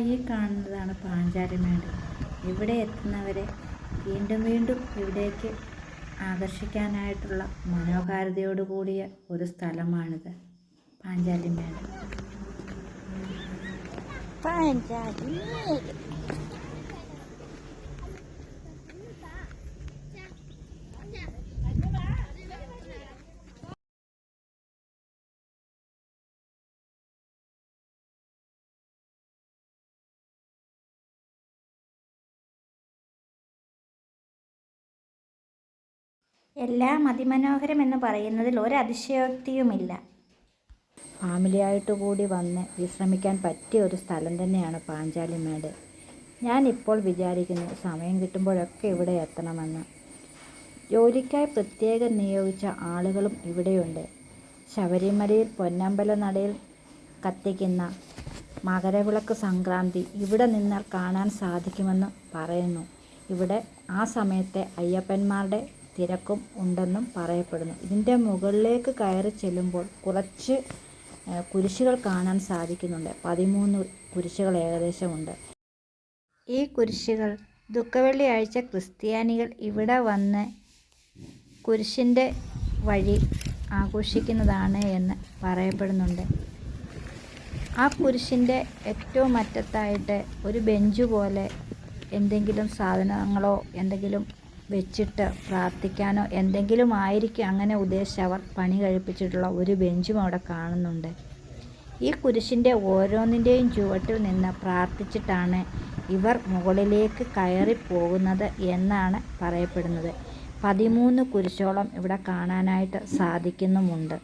ഈ കാണുന്നതാണ് പാഞ്ചാലിമേട്. ഇവിടെ എത്തുന്നവരെ വീണ്ടും വീണ്ടും ഇവിടേക്ക് ആകർഷിക്കാനായിട്ടുള്ള മനോഹാരിതയോടു കൂടിയ ഒരു സ്ഥലമാണിത്, പാഞ്ചാലിമേട്. എല്ലാം അതിമനോഹരം എന്ന് പറയുന്നതിൽ ഒരതിശയോക്തിയുമില്ല. ഫാമിലിയായിട്ട് കൂടി വന്ന് വിശ്രമിക്കാൻ പറ്റിയ ഒരു സ്ഥലം തന്നെയാണ് പാഞ്ചാലിമേട്. ഞാനിപ്പോൾ വിചാരിക്കുന്നു സമയം കിട്ടുമ്പോഴൊക്കെ ഇവിടെ എത്തണമെന്ന്. ജോലിക്കായി പ്രത്യേകം നിയോഗിച്ച ആളുകളും ഇവിടെയുണ്ട്. ശബരിമലയിൽ പൊന്നമ്പല നടയിൽ കത്തിക്കുന്ന മകരവിളക്ക് സംക്രാന്തി ഇവിടെ നിന്നാൽ കാണാൻ സാധിക്കുമെന്ന് പറയുന്നു. ഇവിടെ ആ സമയത്തെ അയ്യപ്പന്മാരുടെ തിരക്കും ഉണ്ടെന്നും പറയപ്പെടുന്നു. ഇതിൻ്റെ മുകളിലേക്ക് കയറി ചെല്ലുമ്പോൾ കുറച്ച് കുരിശുകൾ കാണാൻ സാധിക്കുന്നുണ്ട്. 13 കുരിശുകൾ ഏകദേശമുണ്ട്. ഈ കുരിശുകൾ ദുഃഖവെള്ളിയാഴ്ച ക്രിസ്ത്യാനികൾ ഇവിടെ വന്ന് കുരിശിൻ്റെ വഴി ആഘോഷിക്കുന്നതാണ് എന്ന് പറയപ്പെടുന്നുണ്ട്. ആ കുരിശിൻ്റെ ഏറ്റവും അറ്റത്തായിട്ട് ഒരു ബെഞ്ച് പോലെ എന്തെങ്കിലും സാധനങ്ങളോ എന്തെങ്കിലും വെച്ചിട്ട് പ്രാർത്ഥിക്കാനോ എന്തെങ്കിലും ആയിരിക്കും അങ്ങനെ ഉദ്ദേശിച്ച് അവർ പണി കഴിപ്പിച്ചിട്ടുള്ള ഒരു ബെഞ്ചും അവിടെ കാണുന്നുണ്ട്. ഈ കുരിശിൻ്റെ ഓരോന്നിൻ്റെയും ചുവട്ടിൽ നിന്ന് പ്രാർത്ഥിച്ചിട്ടാണ് ഇവർ മുകളിലേക്ക് കയറി പോകുന്നത് എന്നാണ് പറയപ്പെടുന്നത്. 13 കുരിശോളം ഇവിടെ കാണാനായിട്ട് സാധിക്കുന്നുമുണ്ട്.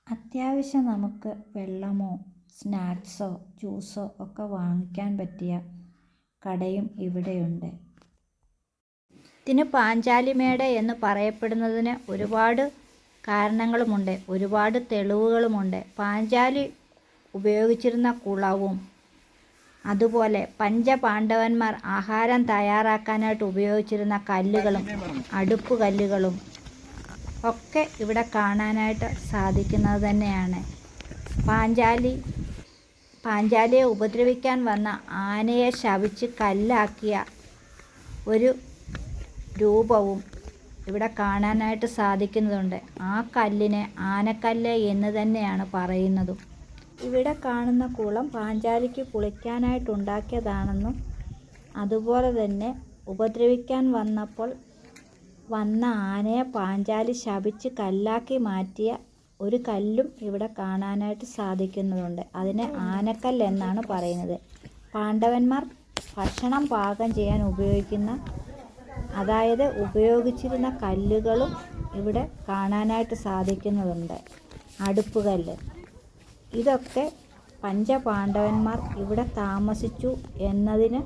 അത്യാവശ്യം നമുക്ക് വെള്ളമോ സ്നാക്സോ ജ്യൂസോ ഒക്കെ വാങ്ങിക്കാൻ പറ്റിയ കടയും ഇവിടെയുണ്ട്. ഇതിന് പാഞ്ചാലിമേട് എന്ന് പറയപ്പെടുന്നതിന് ഒരുപാട് കാരണങ്ങളുമുണ്ട്, ഒരുപാട് തെളിവുകളുമുണ്ട്. പാഞ്ചാലി ഉപയോഗിച്ചിരുന്ന കുളവും അതുപോലെ പഞ്ചപാണ്ഡവന്മാർ ആഹാരം തയ്യാറാക്കാനായിട്ട് ഉപയോഗിച്ചിരുന്ന കല്ലുകളും അടുപ്പ് കല്ലുകളും ഒക്കെ ഇവിടെ കാണാനായിട്ട് സാധിക്കുന്നത് തന്നെയാണ്. പാഞ്ചാലിയെ ഉപദ്രവിക്കാൻ വന്ന ആനയെ ശപിച്ച് കല്ലാക്കിയ ഒരു രൂപവും ഇവിടെ കാണാനായിട്ട് സാധിക്കുന്നതുണ്ട്. ആ കല്ലിനെ ആനക്കല്ല് എന്ന് തന്നെയാണ് പറയുന്നതും. ഇവിടെ കാണുന്ന കുളം പാഞ്ചാലിക്ക് കുളിക്കാനായിട്ടുണ്ടാക്കിയതാണെന്നും അതുപോലെ തന്നെ ഉപദ്രവിക്കാൻ വന്ന ആനയെ പാഞ്ചാലി ശപിച്ച് കല്ലാക്കി മാറ്റിയ ഒരു കല്ലും ഇവിടെ കാണാനായിട്ട് സാധിക്കുന്നതുണ്ട്. അതിനെ ആനക്കല്ല് എന്നാണ് പറയുന്നത്. പാണ്ഡവന്മാർ ഭക്ഷണം പാകം ചെയ്യാൻ ഉപയോഗിച്ചിരുന്ന കല്ലുകളും ഇവിടെ കാണാനായിട്ട് സാധിക്കുന്നതുണ്ട്. അടുപ്പുകല്ല്, ഇതൊക്കെ പഞ്ചപാണ്ഡവന്മാർ ഇവിടെ താമസിച്ചു എന്നതിന്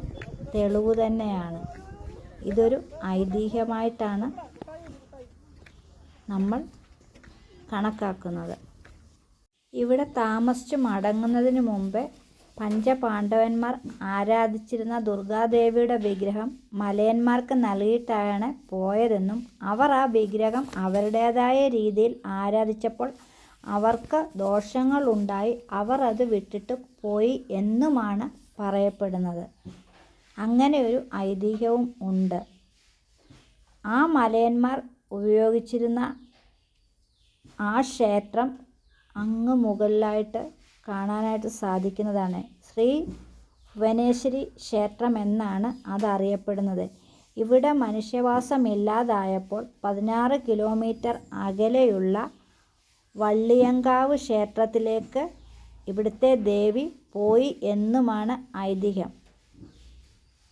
തെളിവ് തന്നെയാണ്. ഇതൊരു ഐതിഹ്യമായിട്ടാണ് നമ്മൾ കണക്കാക്കുന്നത്. ഇവിടെ താമസിച്ച് മടങ്ങുന്നതിന് മുമ്പ് പഞ്ചപാണ്ഡവന്മാർ ആരാധിച്ചിരുന്ന ദുർഗാദേവിയുടെ വിഗ്രഹം മലയന്മാർക്ക് നൽകിയിട്ടാണ് പോയതെന്നും അവർ ആ വിഗ്രഹം അവരുടേതായ രീതിയിൽ ആരാധിച്ചപ്പോൾ അവർക്ക് ദോഷങ്ങളുണ്ടായി അവർ അത് വിട്ടിട്ട് പോയി എന്നുമാണ് പറയപ്പെടുന്നത്. അങ്ങനെ ഒരു ഐതിഹ്യവും ഉണ്ട്. ആ മലയന്മാർ ഉപയോഗിച്ചിരുന്ന ആ ക്ഷേത്രം അങ്ങ് മുകളിലായിട്ട് കാണാനായിട്ട് സാധിക്കുന്നതാണ്. ശ്രീ ഭുവനേശ്വരി ക്ഷേത്രം എന്നാണ് അതറിയപ്പെടുന്നത്. ഇവിടെ മനുഷ്യവാസമില്ലാതായപ്പോൾ 16 കിലോമീറ്റർ അകലെയുള്ള വള്ളിയങ്കാവ് ക്ഷേത്രത്തിലേക്ക് ഇവിടുത്തെ ദേവി പോയി എന്നുമാണ് ഐതിഹ്യം.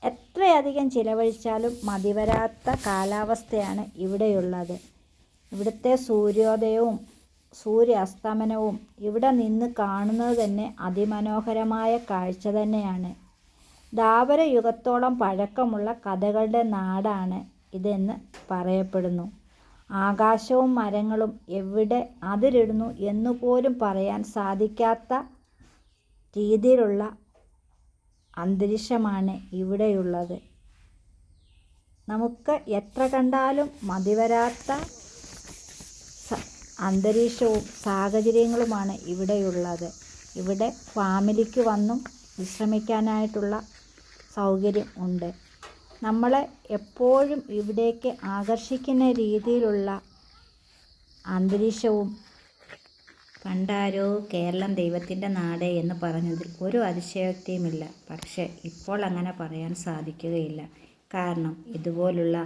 എത്രയധികം ചിലവഴിച്ചാലും മതിവരാത്ത കാലാവസ്ഥയാണ് ഇവിടെയുള്ളത്. ഇവിടുത്തെ സൂര്യോദയവും സൂര്യാസ്തമനവും ഇവിടെ നിന്ന് കാണുന്നത് തന്നെ അതിമനോഹരമായ കാഴ്ച തന്നെയാണ്. ദ്വാപരയുഗത്തോളം പഴക്കമുള്ള കഥകളുടെ നാടാണ് ഇതെന്ന് പറയപ്പെടുന്നു. ആകാശവും മരങ്ങളും എവിടെ അതിരിടുന്നു എന്നുപോലും പറയാൻ സാധിക്കാത്ത രീതിയിലുള്ള അന്തരീക്ഷമാണ് ഇവിടെയുള്ളത്. നമുക്ക് എത്ര കണ്ടാലും മതിവരാത്ത അന്തരീക്ഷവും സാഹചര്യങ്ങളുമാണ് ഇവിടെയുള്ളത്. ഇവിടെ ഫാമിലിക്ക് വന്നും വിശ്രമിക്കാനായിട്ടുള്ള സൗകര്യം ഉണ്ട്. നമ്മളെ എപ്പോഴും ഇവിടേക്ക് ആകർഷിക്കുന്ന രീതിയിലുള്ള അന്തരീക്ഷവും. പണ്ടാരോ കേരളം ദൈവത്തിൻ്റെ നാട് എന്ന് പറഞ്ഞതിൽ ഒരു അതിശയോക്തിയുമില്ല. പക്ഷേ ഇപ്പോൾ അങ്ങനെ പറയാൻ സാധിക്കുകയില്ല. കാരണം ഇതുപോലുള്ള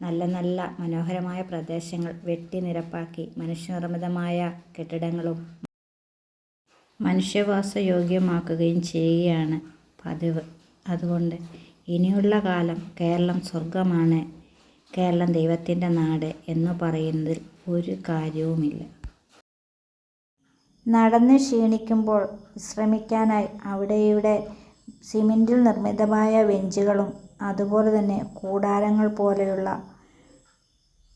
നല്ല നല്ല മനോഹരമായ പ്രദേശങ്ങൾ വെട്ടി നിരപ്പാക്കി മനുഷ്യനിർമ്മിതമായ കെട്ടിടങ്ങളും മനുഷ്യവാസയോഗ്യമാക്കുകയും ചെയ്യുകയാണ് പതിവ്. അതുകൊണ്ട് ഇനിയുള്ള കാലം കേരളം സ്വർഗമാണ്, കേരളം ദൈവത്തിൻ്റെ നാട് എന്ന് പറയുന്നതിൽ ഒരു കാര്യവുമില്ല. നടന്ന് ക്ഷീണിക്കുമ്പോൾ വിശ്രമിക്കാനായി അവിടെയിവിടെ സിമൻറ്റിൽ നിർമ്മിതമായ ബെഞ്ചുകളും അതുപോലെ തന്നെ കൂടാരങ്ങൾ പോലെയുള്ള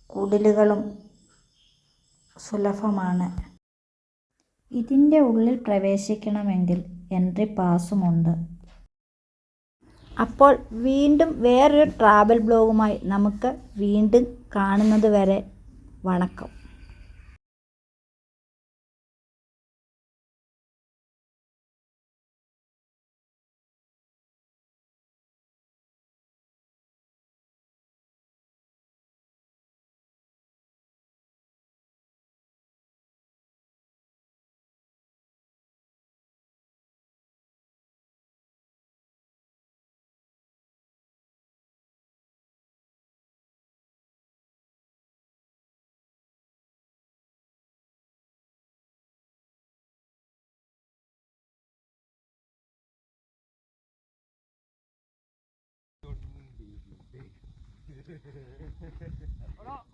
കുടിലുകളും സുലഭമാണ്. ഇതിൻ്റെ ഉള്ളിൽ പ്രവേശിക്കണമെങ്കിൽ എൻട്രി പാസുമുണ്ട്. അപ്പോൾ വീണ്ടും വേറൊരു ട്രാവൽ ബ്ലോഗുമായി നമുക്ക് വീണ്ടും കാണുന്നത് വരെ വണക്കം.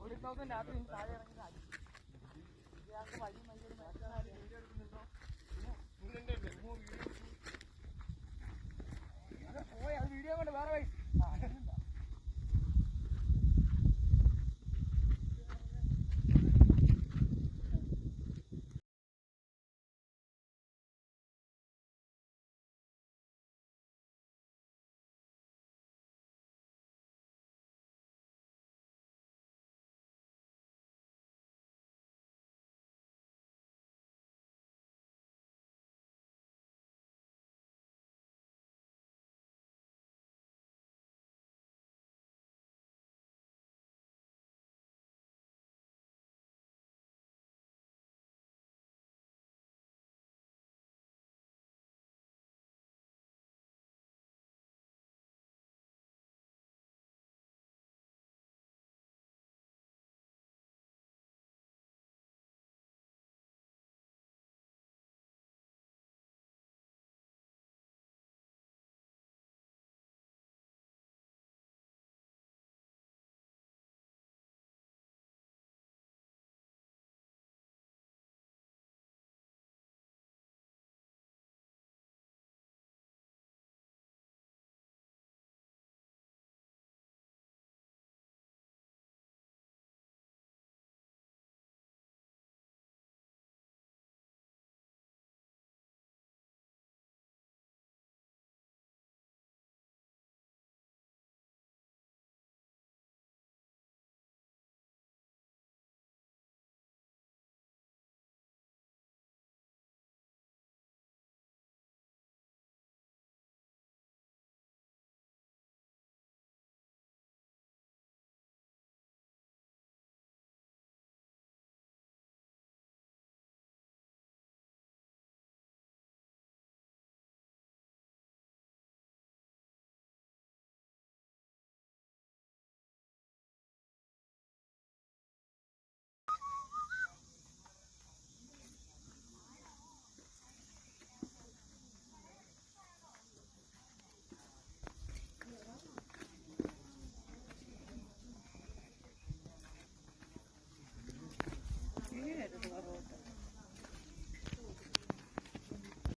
ഒരു 1000 രാത്രി താഴെ ഇറങ്ങി